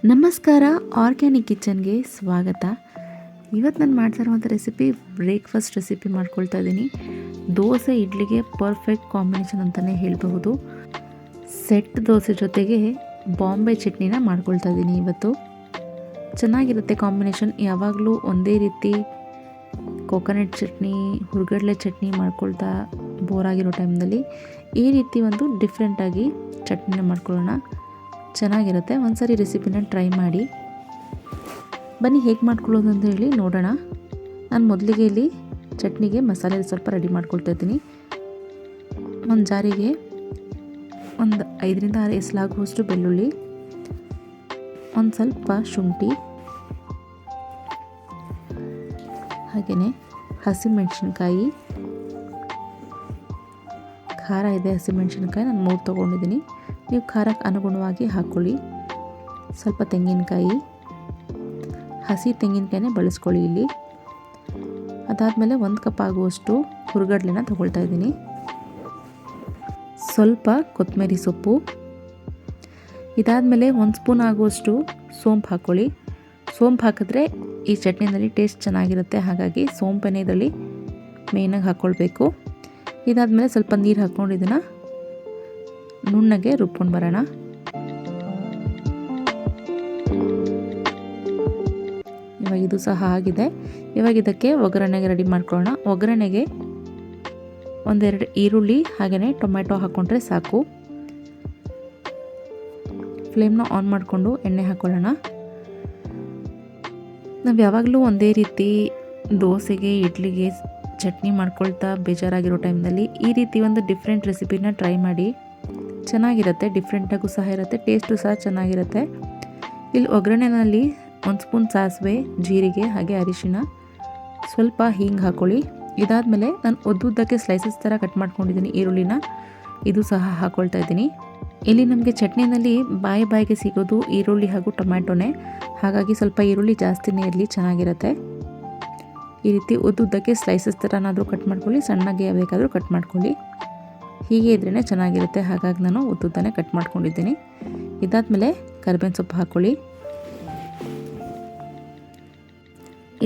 ನಮಸ್ಕಾರ, ಆರ್ಗ್ಯಾನಿಕ್ ಕಿಚನ್ಗೆ ಸ್ವಾಗತ. ಇವತ್ತು ನಾನು ಮಾಡ್ತಿರುವಂಥ ರೆಸಿಪಿ ಬ್ರೇಕ್ಫಾಸ್ಟ್ ರೆಸಿಪಿ ಮಾಡ್ಕೊಳ್ತಾ ಇದ್ದೀನಿ. ದೋಸೆ ಇಡ್ಲಿಗೆ ಪರ್ಫೆಕ್ಟ್ ಕಾಂಬಿನೇಷನ್ ಅಂತಲೇ ಹೇಳಬಹುದು. ಸೆಟ್ ದೋಸೆ ಜೊತೆಗೆ ಬಾಂಬೆ ಚಟ್ನಿನ ಮಾಡ್ಕೊಳ್ತಾ ಇದ್ದೀನಿ. ಇವತ್ತು ಚೆನ್ನಾಗಿರುತ್ತೆ ಕಾಂಬಿನೇಷನ್. ಯಾವಾಗಲೂ ಒಂದೇ ರೀತಿ ಕೋಕೋನಟ್ ಚಟ್ನಿ, ಹುರ್ಗಡ್ಲೆ ಚಟ್ನಿ ಮಾಡ್ಕೊಳ್ತಾ ಬೋರ್ ಆಗಿರೋ ಟೈಮ್ನಲ್ಲಿ ಈ ರೀತಿ ಒಂದು ಡಿಫ್ರೆಂಟಾಗಿ ಚಟ್ನಿನ ಮಾಡ್ಕೊಳ್ಳೋಣ. ಚೆನ್ನಾಗಿರುತ್ತೆ. ಒಂದ್ಸರಿ ರೆಸಿಪಿನ ಟ್ರೈ ಮಾಡಿ. ಬನ್ನಿ ಹೇಗೆ ಮಾಡ್ಕೊಳ್ಳೋದು ಅಂತ ಹೇಳಿ ನೋಡೋಣ. ನಾನು ಮೊದಲಿಗೆ ಇಲ್ಲಿ ಚಟ್ನಿಗೆ ಮಸಾಲೆ ಸ್ವಲ್ಪ ರೆಡಿ ಮಾಡ್ಕೊಳ್ತಾ ಇದ್ದೀನಿ. ಒಂದು ಜಾರಿಗೆ ಒಂದು 5ರಿಂದ 6 ಎಸಲಾಗುವಷ್ಟು ಬೆಳ್ಳುಳ್ಳಿ, ಒಂದು ಸ್ವಲ್ಪ ಶುಂಠಿ, ಹಾಗೆಯೇ ಹಸಿಮೆಣಸಿನ್ಕಾಯಿ. ಖಾರ ಇದೆ ಹಸಿಮೆಣಸಿನ್ಕಾಯಿ, ನಾನು 3 ತೊಗೊಂಡಿದ್ದೀನಿ. ನೀವು ಖಾರಕ್ಕೆ ಅನುಗುಣವಾಗಿ ಹಾಕ್ಕೊಳ್ಳಿ. ಸ್ವಲ್ಪ ತೆಂಗಿನಕಾಯಿ, ಹಸಿ ತೆಂಗಿನಕಾಯಿನೇ ಬಳಸ್ಕೊಳ್ಳಿ ಇಲ್ಲಿ. ಅದಾದಮೇಲೆ 1 ಕಪ್ ಆಗುವಷ್ಟು ಹುರ್ಗಡ್ಲೆನ ತೊಗೊಳ್ತಾ ಇದ್ದೀನಿ. ಸ್ವಲ್ಪ ಕೊತ್ತಂಬರಿ ಸೊಪ್ಪು. ಇದಾದಮೇಲೆ 1 ಸ್ಪೂನ್ ಆಗುವಷ್ಟು ಸೋಂಪು ಹಾಕ್ಕೊಳ್ಳಿ. ಸೋಂಪು ಹಾಕಿದ್ರೆ ಈ ಚಟ್ನಿನಲ್ಲಿ ಟೇಸ್ಟ್ ಚೆನ್ನಾಗಿರುತ್ತೆ, ಹಾಗಾಗಿ ಸೋಂಪನ್ನೇ ಇದರಲ್ಲಿ ಮೇಯ್ನಾಗಿ ಹಾಕ್ಕೊಳ್ಬೇಕು. ಇದಾದಮೇಲೆ ಸ್ವಲ್ಪ ನೀರು ಹಾಕ್ಕೊಂಡು ಇದನ್ನು ನುಣ್ಣಗೆ ರುಬ್ಕೊಂಡು ಬರೋಣ. ಇವಾಗ ಇದು ಸಹ ಆಗಿದೆ. ಇವಾಗ ಇದಕ್ಕೆ ಒಗ್ಗರಣೆಗೆ ರೆಡಿ ಮಾಡ್ಕೊಳ್ಳೋಣ. ಒಗ್ಗರಣೆಗೆ 1-2 ಈರುಳ್ಳಿ ಹಾಗೆಯೇ ಟೊಮೆಟೊ ಹಾಕ್ಕೊಂಡ್ರೆ ಸಾಕು. ಫ್ಲೇಮ್ನ ಆನ್ ಮಾಡಿಕೊಂಡು ಎಣ್ಣೆ ಹಾಕ್ಕೊಳ್ಳೋಣ. ನಾವು ಯಾವಾಗಲೂ ಒಂದೇ ರೀತಿ ದೋಸೆಗೆ ಇಡ್ಲಿಗೆ ಚಟ್ನಿ ಮಾಡ್ಕೊಳ್ತಾ ಬೇಜಾರಾಗಿರೋ ಟೈಮ್ನಲ್ಲಿ ಈ ರೀತಿ ಒಂದು ಡಿಫ್ರೆಂಟ್ ರೆಸಿಪಿನ ಟ್ರೈ ಮಾಡಿ. ಚೆನ್ನಾಗಿರುತ್ತೆ, ಡಿಫ್ರೆಂಟಾಗೂ ಸಹ ಇರುತ್ತೆ, ಟೇಸ್ಟು ಸಹ ಚೆನ್ನಾಗಿರುತ್ತೆ. ಇಲ್ಲಿ ಒಗ್ಗರಣೆಯಲ್ಲಿ 1 ಸ್ಪೂನ್ ಸಾಸಿವೆ, ಜೀರಿಗೆ ಹಾಗೆ ಅರಿಶಿನ, ಸ್ವಲ್ಪ ಹಿಂಗೆ ಹಾಕ್ಕೊಳ್ಳಿ. ಇದಾದಮೇಲೆ ನಾನು ಉದ್ದುದ್ದಕ್ಕೆ ಸ್ಲೈಸಸ್ ಥರ ಕಟ್ ಮಾಡ್ಕೊಂಡಿದ್ದೀನಿ ಈರುಳ್ಳಿನ, ಇದು ಸಹ ಹಾಕ್ಕೊಳ್ತಾ ಇದ್ದೀನಿ. ಇಲ್ಲಿ ನಮಗೆ ಚಟ್ನಿನಲ್ಲಿ ಬಾಯಿಗೆ ಸಿಗೋದು ಈರುಳ್ಳಿ ಹಾಗೂ ಟೊಮ್ಯಾಟೊನೇ, ಹಾಗಾಗಿ ಸ್ವಲ್ಪ ಈರುಳ್ಳಿ ಜಾಸ್ತಿನೇ ಇರಲಿ, ಚೆನ್ನಾಗಿರುತ್ತೆ. ಈ ರೀತಿ ಉದ್ದುದ್ದಕ್ಕೆ ಸ್ಲೈಸಸ್ ಥರನಾದರೂ ಕಟ್ ಮಾಡ್ಕೊಳ್ಳಿ, ಸಣ್ಣಗೆ ಬೇಕಾದರೂ ಕಟ್ ಮಾಡ್ಕೊಳ್ಳಿ. ಹೀಗೆ ಇದ್ರೇ ಚೆನ್ನಾಗಿರುತ್ತೆ, ಹಾಗಾಗಿ ನಾನು ಉದ್ದುದ್ದನೇ ಕಟ್ ಮಾಡ್ಕೊಂಡಿದ್ದೀನಿ. ಇದಾದಮೇಲೆ ಕರಿಬೇವಿನ ಸೊಪ್ಪು ಹಾಕ್ಕೊಳ್ಳಿ.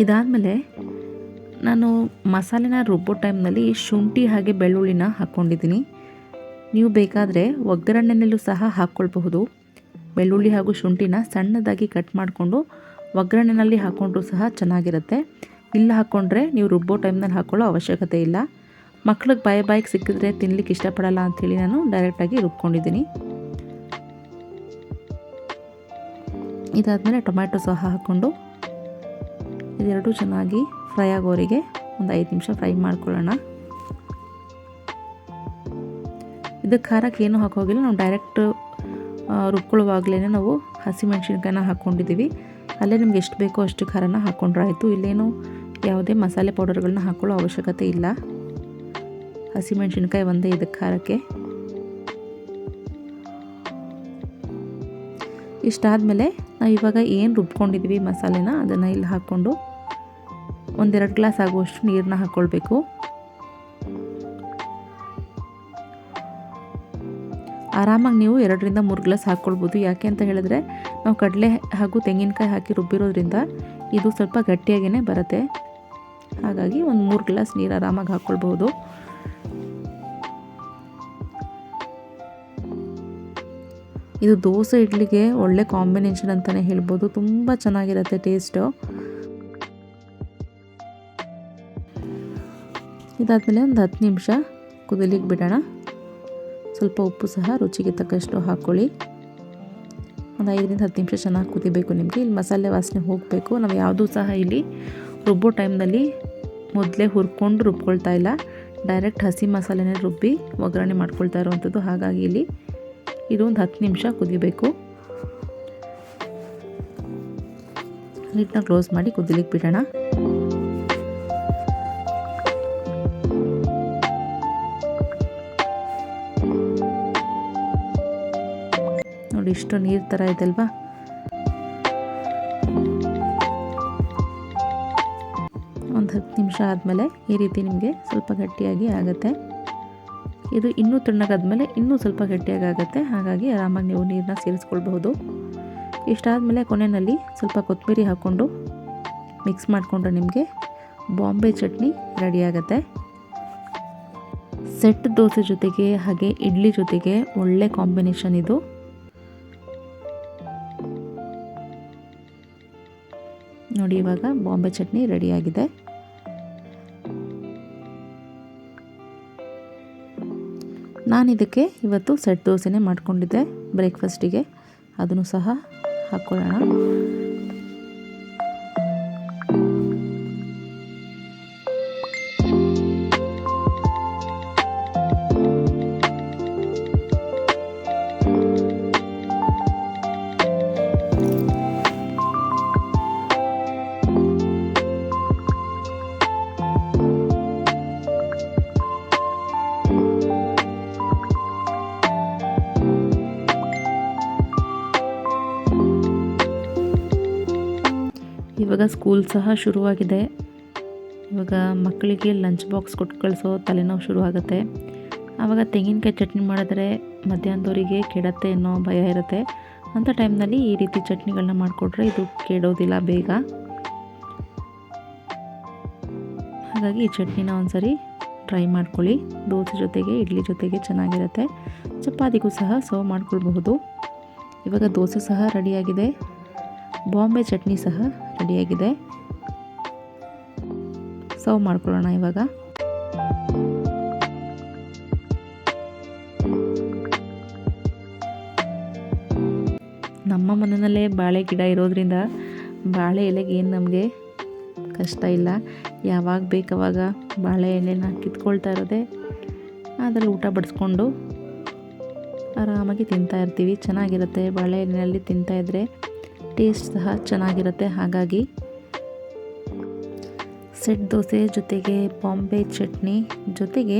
ಇದಾದಮೇಲೆ ನಾನು ಮಸಾಲೆನ ರುಬ್ಬೋ ಟೈಮ್ನಲ್ಲಿ ಶುಂಠಿ ಹಾಗೆ ಬೆಳ್ಳುಳ್ಳಿನ ಹಾಕ್ಕೊಂಡಿದ್ದೀನಿ. ನೀವು ಬೇಕಾದರೆ ಒಗ್ಗರಣೆಯಲ್ಲೂ ಸಹ ಹಾಕ್ಕೊಳ್ಬಹುದು. ಬೆಳ್ಳುಳ್ಳಿ ಹಾಗೂ ಶುಂಠಿನ ಸಣ್ಣದಾಗಿ ಕಟ್ ಮಾಡಿಕೊಂಡು ಒಗ್ಗರಣೆಯಲ್ಲಿ ಹಾಕ್ಕೊಂಡ್ರೂ ಸಹ ಚೆನ್ನಾಗಿರುತ್ತೆ. ಇಲ್ಲ ಹಾಕ್ಕೊಂಡ್ರೆ ನೀವು ರುಬ್ಬೋ ಟೈಮ್ನಲ್ಲಿ ಹಾಕ್ಕೊಳ್ಳೋ ಅವಶ್ಯಕತೆ ಇಲ್ಲ. ಮಕ್ಳಿಗೆ ಬಾಯಿಗೆ ಸಿಕ್ಕಿದ್ರೆ ತಿನ್ನಲಿಕ್ಕೆ ಇಷ್ಟಪಡಲ್ಲ ಅಂಥೇಳಿ ನಾನು ಡೈರೆಕ್ಟಾಗಿ ರುಬ್ಕೊಂಡಿದ್ದೀನಿ. ಇದಾದಮೇಲೆ ಟೊಮ್ಯಾಟೊ ಸಹ ಹಾಕ್ಕೊಂಡು ಇದೆರಡು ಚೆನ್ನಾಗಿ ಫ್ರೈ ಆಗೋರಿಗೆ ಒಂದು 5 ನಿಮಿಷ ಫ್ರೈ ಮಾಡ್ಕೊಳ್ಳೋಣ. ಇದಕ್ಕೆ ಖಾರಕ್ಕೆ ಏನೂ ಹಾಕೋಗಿಲ್ಲ, ನಾವು ಡೈರೆಕ್ಟ್ ರುಬ್ಕೊಳ್ಳುವಾಗಲೇ ನಾವು ಹಸಿಮೆಣಸಿನ್ಕಾಯಿನ ಹಾಕ್ಕೊಂಡಿದ್ದೀವಿ. ಅಲ್ಲೇ ನಿಮ್ಗೆ ಎಷ್ಟು ಬೇಕೋ ಅಷ್ಟು ಖಾರನ ಹಾಕ್ಕೊಂಡ್ರೆ ಆಯಿತು. ಇಲ್ಲೇನು ಯಾವುದೇ ಮಸಾಲೆ ಪೌಡರ್ಗಳನ್ನ ಹಾಕ್ಕೊಳ್ಳೋ ಅವಶ್ಯಕತೆ ಇಲ್ಲ. ಹಸಿಮೆಣಸಿನ್ಕಾಯಿ ಒಂದೇ ಇದಕ್ಕೆ ಖಾರಕ್ಕೆ. ಇಷ್ಟಾದಮೇಲೆ ನಾವು ಇವಾಗ ಏನು ರುಬ್ಕೊಂಡಿದ್ದೀವಿ ಮಸಾಲೆನ ಅದನ್ನು ಇಲ್ಲಿ ಹಾಕ್ಕೊಂಡು 1-2 ಗ್ಲಾಸ್ ಆಗುವಷ್ಟು ನೀರನ್ನ ಹಾಕ್ಕೊಳ್ಬೇಕು. ಆರಾಮಾಗಿ ನೀವು 2ರಿಂದ 3 ಗ್ಲಾಸ್ ಹಾಕ್ಕೊಳ್ಬೋದು. ಯಾಕೆ ಅಂತ ಹೇಳಿದ್ರೆ ನಾವು ಕಡಲೆ ಹಾಗೂ ತೆಂಗಿನಕಾಯಿ ಹಾಕಿ ರುಬ್ಬಿರೋದ್ರಿಂದ ಇದು ಸ್ವಲ್ಪ ಗಟ್ಟಿಯಾಗೇ ಬರುತ್ತೆ, ಹಾಗಾಗಿ ಒಂದು 3 ಗ್ಲಾಸ್ ನೀರು ಆರಾಮಾಗಿ ಹಾಕ್ಕೊಳ್ಬೋದು. ಇದು ದೋಸೆ ಇಡ್ಲಿಗೆ ಒಳ್ಳೆ ಕಾಂಬಿನೇಷನ್ ಅಂತಲೇ ಹೇಳ್ಬೋದು, ತುಂಬ ಚೆನ್ನಾಗಿರುತ್ತೆ ಟೇಸ್ಟು. ಇದಾದಮೇಲೆ ಒಂದು 10 ನಿಮಿಷ ಕುದಿಲಿಕ್ಕೆ ಬಿಡೋಣ. ಸ್ವಲ್ಪ ಉಪ್ಪು ಸಹ ರುಚಿಗೆ ತಕ್ಕಷ್ಟು ಹಾಕ್ಕೊಳ್ಳಿ. ಒಂದು 5ರಿಂದ 10 ನಿಮಿಷ ಚೆನ್ನಾಗಿ ಕುದಿಬೇಕು. ನಿಮಗೆ ಇಲ್ಲಿ ಮಸಾಲೆ ವಾಸನೆ ಹೋಗಬೇಕು. ನಾವು ಯಾವುದೂ ಸಹ ಇಲ್ಲಿ ರುಬ್ಬೋ ಟೈಮ್ನಲ್ಲಿ ಮೊದಲೇ ಹುರ್ಕೊಂಡು ರುಬ್ಕೊಳ್ತಾ ಇಲ್ಲ, ಡೈರೆಕ್ಟ್ ಹಸಿ ಮಸಾಲೆನೇ ರುಬ್ಬಿ ಒಗ್ಗರಣೆ ಮಾಡ್ಕೊಳ್ತಾ ಇರೋವಂಥದ್ದು. ಹಾಗಾಗಿ ಇಲ್ಲಿ ಇದು ಒಂದು 10 ನಿಮಿಷ ಕುದಿಬೇಕು. ನೀಟನ್ನ ಕ್ಲೋಸ್ ಮಾಡಿ ಕುದಿಲಿಕ್ಕೆ ಬಿಡೋಣ. ನೋಡಿ ಇಷ್ಟು ನೀರು ಥರ ಇದೆ ಅಲ್ವಾ. ಒಂದು 10 ನಿಮಿಷ ಆದಮೇಲೆ ಈ ರೀತಿ ನಿಮಗೆ ಸ್ವಲ್ಪ ಗಟ್ಟಿಯಾಗಿ ಆಗುತ್ತೆ. ಇದು ಇನ್ನೂ ತಣ್ಣಗಾದ್ಮೇಲೆ ಇನ್ನೂ ಸ್ವಲ್ಪ ಗಟ್ಟಿಯಾಗುತ್ತೆ, ಹಾಗಾಗಿ ಆರಾಮಾಗಿ ನೀವು ನೀರನ್ನ ಸೇರಿಸ್ಕೊಳ್ಬಹುದು. ಇಷ್ಟಾದಮೇಲೆ ಕೊನೆಯಲ್ಲಿ ಸ್ವಲ್ಪ ಕೊತ್ತಂಬರಿ ಹಾಕ್ಕೊಂಡು ಮಿಕ್ಸ್ ಮಾಡಿಕೊಂಡ್ರೆ ನಿಮಗೆ ಬಾಂಬೆ ಚಟ್ನಿ ರೆಡಿಯಾಗತ್ತೆ. ಸೆಟ್ ದೋಸೆ ಜೊತೆಗೆ ಹಾಗೆ ಇಡ್ಲಿ ಜೊತೆಗೆ ಒಳ್ಳೆ ಕಾಂಬಿನೇಷನ್ ಇದು. ನೋಡಿ ಇವಾಗ ಬಾಂಬೆ ಚಟ್ನಿ ರೆಡಿಯಾಗಿದೆ. ನಾನು ಇದಕ್ಕೆ ಇವತ್ತು ಸೆಟ್ ದೋಸೆನೇ ಮಾಡ್ಕೊಂಡಿದ್ದೆ ಬ್ರೇಕ್ಫಾಸ್ಟಿಗೆ, ಅದನ್ನು ಸಹ ಹಾಕ್ಕೊಳ್ಳೋಣ. ಇವಾಗ ಸ್ಕೂಲ್ ಸಹ ಶುರುವಾಗಿದೆ. ಇವಾಗ ಮಕ್ಕಳಿಗೆ ಲಂಚ್ ಬಾಕ್ಸ್ ಕೊಟ್ಟು ಕಳಿಸೋ ತಲೆನೋವು ಶುರುವಾಗುತ್ತೆ. ಆವಾಗ ತೆಂಗಿನಕಾಯಿ ಚಟ್ನಿ ಮಾಡಿದ್ರೆ ಮಧ್ಯಾಹ್ನದವರಿಗೆ ಕೆಡತ್ತೆ ಅನ್ನೋ ಭಯ ಇರುತ್ತೆ. ಅಂಥ ಟೈಮ್ನಲ್ಲಿ ಈ ರೀತಿ ಚಟ್ನಿಗಳನ್ನ ಮಾಡಿಕೊಟ್ರೆ ಇದು ಕೆಡೋದಿಲ್ಲ ಬೇಗ. ಹಾಗಾಗಿ ಈ ಚಟ್ನಿನ ಒಂದ್ಸರಿ ಟ್ರೈ ಮಾಡ್ಕೊಳ್ಳಿ. ದೋಸೆ ಜೊತೆಗೆ ಇಡ್ಲಿ ಜೊತೆಗೆ ಚೆನ್ನಾಗಿರುತ್ತೆ. ಚಪಾತಿಗೂ ಸಹ ಸರ್ವ್ ಮಾಡ್ಕೊಳ್ಬಹುದು. ಇವಾಗ ದೋಸೆ ಸಹ ರೆಡಿಯಾಗಿದೆ, ಬಾಂಬೆ ಚಟ್ನಿ ಸಹ ರೆಡಿಯಾಗಿದೆ. ಸರ್ವ್ ಮಾಡ್ಕೊಳ್ಳೋಣ ಇವಾಗ. ನಮ್ಮ ಮನೆಯಲ್ಲೇ ಬಾಳೆ ಗಿಡ ಇರೋದ್ರಿಂದ ಬಾಳೆ ಎಲೆಗೆ ಏನು ನಮಗೆ ಕಷ್ಟ ಇಲ್ಲ. ಯಾವಾಗ ಬೇಕಾವಾಗ ಬಾಳೆ ಎಲೆನ ಕಿತ್ಕೊಳ್ತಾ ಇರೋದೆ, ಅದರಲ್ಲಿ ಊಟ ಬಡಿಸ್ಕೊಂಡು ಆರಾಮಾಗಿ ತಿಂತಾ ಇರ್ತೀವಿ. ಚೆನ್ನಾಗಿರುತ್ತೆ ಬಾಳೆ ಎಲೆಯಲ್ಲಿ ತಿಂತಾಯಿದ್ರೆ, ಟೇಸ್ಟ್ ಸಹ ಚೆನ್ನಾಗಿರುತ್ತೆ. ಹಾಗಾಗಿ ಸೆಟ್ ದೋಸೆ ಜೊತೆಗೆ ಬಾಂಬೆ ಚಟ್ನಿ ಜೊತೆಗೆ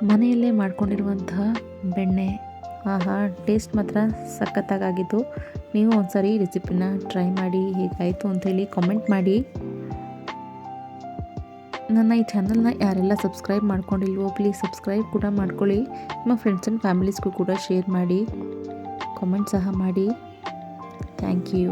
ಮನೆಯಲ್ಲೇ ಮಾಡ್ಕೊಂಡಿರುವಂತಹ ಬೆಣ್ಣೆ, ಆಹಾ ಟೇಸ್ಟ್ ಮಾತ್ರ ಸಖತ್ತಾಗಿತ್ತು. ನೀವು ಒಂದ್ಸರಿ ರೆಸಿಪಿನ ಟ್ರೈ ಮಾಡಿ ಹೇಗಾಯಿತು ಅಂಥೇಳಿ ಕಾಮೆಂಟ್ ಮಾಡಿ. ನನ್ನ ಈ ಚಾನಲ್ನ ಯಾರೆಲ್ಲ ಸಬ್ಸ್ಕ್ರೈಬ್ ಮಾಡ್ಕೊಂಡಿಲ್ವೋ ಪ್ಲೀಸ್ ಸಬ್ಸ್ಕ್ರೈಬ್ ಕೂಡ ಮಾಡ್ಕೊಳ್ಳಿ. ನಿಮ್ಮ ಫ್ರೆಂಡ್ಸ್ ಆ್ಯಂಡ್ ಫ್ಯಾಮಿಲೀಸ್ಗೂ ಕೂಡ ಶೇರ್ ಮಾಡಿ, ಕಾಮೆಂಟ್ ಸಹ ಮಾಡಿ. Thank you.